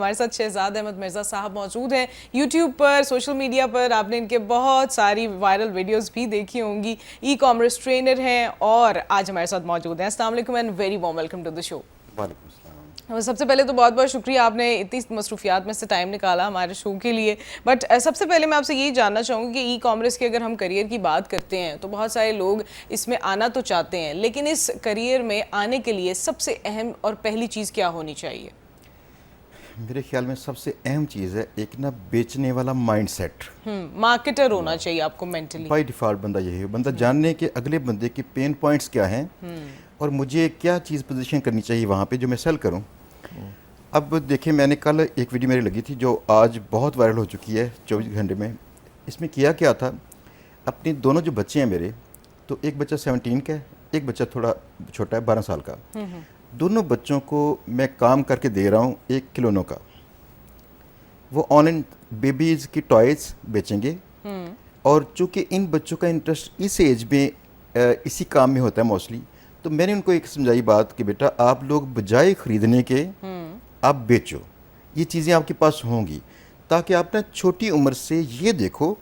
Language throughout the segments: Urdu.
ہمارے ساتھ شہزاد احمد مرزا صاحب موجود ہیں یوٹیوب پر, سوشل میڈیا پر آپ نے ان کے بہت ساری وائرل ویڈیوز بھی دیکھی ہوں گی. ای کامرس ٹرینر ہیں اور آج ہمارے ساتھ موجود ہیں. السلام علیکم and very warm welcome to the show. وعلیکم السلام. سب سے پہلے تو بہت بہت شکریہ, آپ نے اتنی مصروفیات میں سے ٹائم نکالا ہمارے شو کے لیے. بٹ سب سے پہلے میں آپ سے یہی جاننا چاہوں گی کہ ای کامرس کے اگر ہم کریئر کی بات کرتے ہیں تو بہت سارے لوگ اس میں آنا تو چاہتے ہیں, لیکن اس کریئر میں آنے کے لیے سب سے اہم اور پہلی چیز کیا ہونی چاہیے؟ میرے خیال میں سب سے اہم چیز ہے ایک نا بیچنے والا مائنڈ سیٹ. مارکیٹر ہونا چاہیے آپ کو مینٹلی. بائی ڈیفالٹ بندہ یہی ہے, بندہ جاننے کہ اگلے بندے کے پین پوائنٹس کیا ہیں اور مجھے کیا چیز پوزیشن کرنی چاہیے وہاں پہ جو میں سیل کروں. اب دیکھیں, میں نے کل ایک ویڈیو میری لگی تھی جو آج بہت وائرل ہو چکی ہے 24 گھنٹے میں. اس میں کیا تھا, اپنے دونوں جو بچے ہیں میرے, تو ایک بچہ 17 کا ہے, ایک بچہ تھوڑا چھوٹا ہے 12 سال کا. دونوں بچوں کو میں کام کر کے دے رہا ہوں ایک کھلونوں کا. وہ آن لائن بیبیز کی ٹوائز بیچیں گے, اور چونکہ ان بچوں کا انٹرسٹ اس ایج میں اسی کام میں ہوتا ہے موسٹلی, تو میں نے ان کو ایک سمجھائی بات کہ بیٹا آپ لوگ بجائے خریدنے کے آپ بیچو, یہ چیزیں آپ کے پاس ہوں گی, تاکہ آپ نے چھوٹی عمر سے یہ دیکھو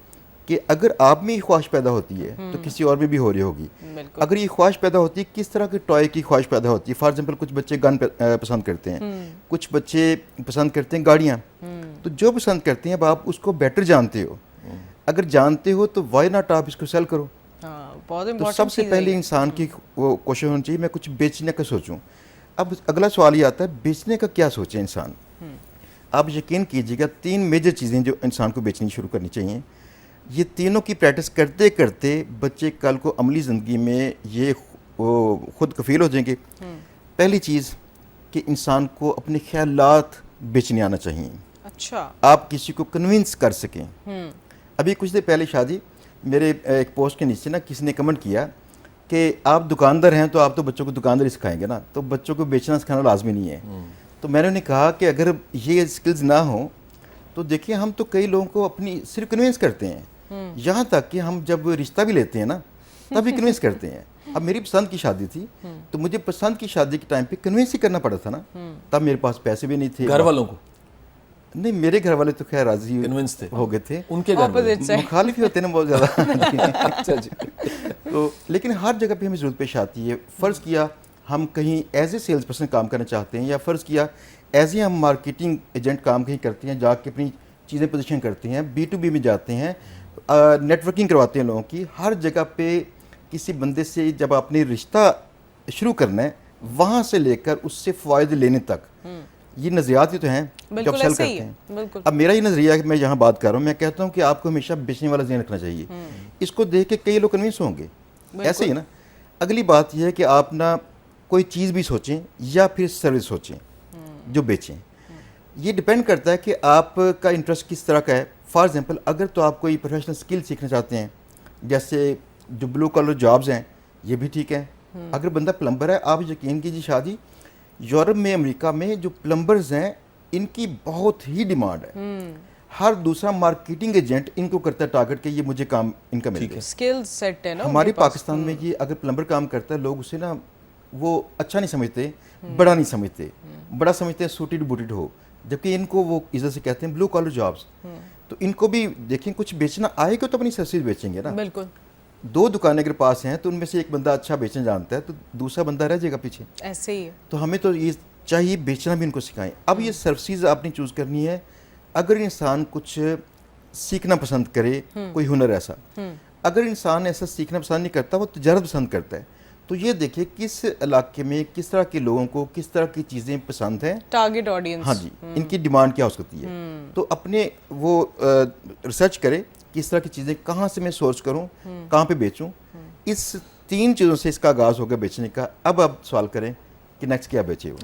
کہ اگر آپ میں یہ خواہش پیدا ہوتی ہے تو کسی اور میں بھی ہو رہی ہوگی. اگر یہ خواہش پیدا ہوتی ہے, کس طرح کے ٹوائے کی خواہش پیدا ہوتی ہے. فار ایگزامپل کچھ بچے گن پسند کرتے ہیں, کچھ بچے پسند کرتے ہیں گاڑیاں. تو جو پسند کرتے ہیں اب آپ اس کو بیٹر جانتے ہو, اگر جانتے ہو تو وائی ناٹ آپ اس کو سیل کرو. تو سب سے پہلے انسان کی وہ کوشش ہونی چاہیے میں کچھ بیچنے کا سوچوں. اب اگلا سوال یہ آتا ہے بیچنے کا کیا سوچے انسان. آپ یقین کیجیے گا 3 میجر چیزیں جو انسان کو بیچنی شروع کرنی چاہیے. یہ تینوں کی پریکٹس کرتے کرتے بچے کل کو عملی زندگی میں یہ خود کفیل ہو جائیں گے. پہلی چیز کہ انسان کو اپنے خیالات بیچنے آنا چاہیے. اچھا, آپ کسی کو کنونس کر سکیں. ابھی کچھ دیر پہلے شادی میرے ایک پوسٹ کے نیچے نا کسی نے کمنٹ کیا کہ آپ دکاندار ہیں تو آپ تو بچوں کو دکانداری سکھائیں گے نا, تو بچوں کو بیچنا سکھانا لازمی نہیں ہے. تو میں نے انہیں کہا کہ اگر یہ اسکلز نہ ہوں تو دیکھیں ہم تو کئی لوگوں کو اپنی صرف کنونس کرتے ہیں, یہاں تک کہ ہم جب رشتہ بھی لیتے ہیں نا تب بھی کنونس کرتے ہیں. اب میری پسند کی شادی تھی تو مجھے پسند کی شادی کے ٹائم پہ کنونس ہی کرنا پڑا تھا نا, تب میرے پاس پیسے بھی نہیں تھے. گھر والوں کو نہیں, میرے گھر والے تو خیر راضی ہو گئے تھے, ان کے گھر مخالف ہی ہوتے ہیں نا بہت زیادہ. تو لیکن ہر جگہ پہ ہمیں ضرورت پیش آتی ہے. فرض کیا ہم کہیں ایز اے سیلس پرسن کام کرنا چاہتے ہیں, یا فرض کیا ایز اے ہم مارکیٹنگ ایجنٹ کام کہیں کرتے ہیں, جا کے اپنی چیزیں پوزیشن کرتے ہیں, B2B میں جاتے ہیں, نیٹ ورکنگ کرواتے ہیں لوگوں کی. ہر جگہ پہ کسی بندے سے جب آپ نے رشتہ شروع کرنا ہے, وہاں سے لے کر اس سے فوائد لینے تک یہ نظریات ہی تو ہیں جب سیل کرتے ہیں. اب میرا یہ نظریہ ہے کہ میں یہاں بات کر رہا ہوں, میں کہتا ہوں کہ آپ کو ہمیشہ بیچنے والا ذہن رکھنا چاہیے. اس کو دیکھ کے کئی لوگ کنوینس ہوں گے, ایسے ہی نا. اگلی بات یہ ہے کہ آپ نا کوئی چیز بھی سوچیں یا پھر سروس سوچیں جو بیچیں. یہ ڈپینڈ کرتا ہے کہ آپ کا انٹرسٹ کس طرح کا ہے. فار ایگزامپل اگر تو آپ کوئی پروفیشنل اسکل سیکھنا چاہتے ہیں, جیسے جو بلو کالر جابز ہیں, یہ بھی ٹھیک ہے. اگر بندہ پلمبر ہے, آپ یقین کیجیے شادی یورپ میں, امریکہ میں جو پلمبرز ہیں ان کی بہت ہی ڈیمانڈ ہے. ہر دوسرا مارکیٹنگ ایجنٹ ان کو کرتا ہے ٹارگٹ کہ یہ مجھے کام ان کا مل جائے. ہمارے پاکستان میں یہ اگر پلمبر کام کرتا ہے, لوگ اسے نا وہ اچھا نہیں سمجھتے, بڑا نہیں سمجھتے, بڑا سمجھتے ہیں سوٹیڈ بوٹیڈ ہو, جبکہ ان کو وہ عزت سے کہتے ہیں بلو کالر جابز. تو ان کو بھی دیکھیں کچھ بیچنا آئے گا تو اپنی سروس بیچیں گے نا. بالکل. 2 دکانیں اگر پاس ہیں تو ان میں سے ایک بندہ اچھا بیچنا جانتا ہے تو دوسرا بندہ رہ جائے گا پیچھے. ایسے ہی ہے. تو ہمیں تو یہ چاہیے بیچنا بھی ان کو سکھائیں. اب یہ سروسز آپ نے چوز کرنی ہے. اگر انسان کچھ سیکھنا پسند کرے, کوئی ہنر ایسا, اگر انسان ایسا سیکھنا پسند نہیں کرتا, وہ تجارت پسند کرتا ہے, تو یہ دیکھیں کس علاقے میں کس طرح کے لوگوں کو کس طرح کی چیزیں پسند ہیں, ٹارگٹ آڈینس. ہاں جی, ان کی ڈیمانڈ کیا ہو سکتی ہے. تو اپنے وہ ریسرچ کرے کس طرح کی چیزیں کہاں سے میں سورس کروں, کہاں پہ بیچوں. اس 3 چیزوں سے اس کا آغاز ہوگا بیچنے کا. اب آپ سوال کریں کہ نیکسٹ کیا بیچے ہو.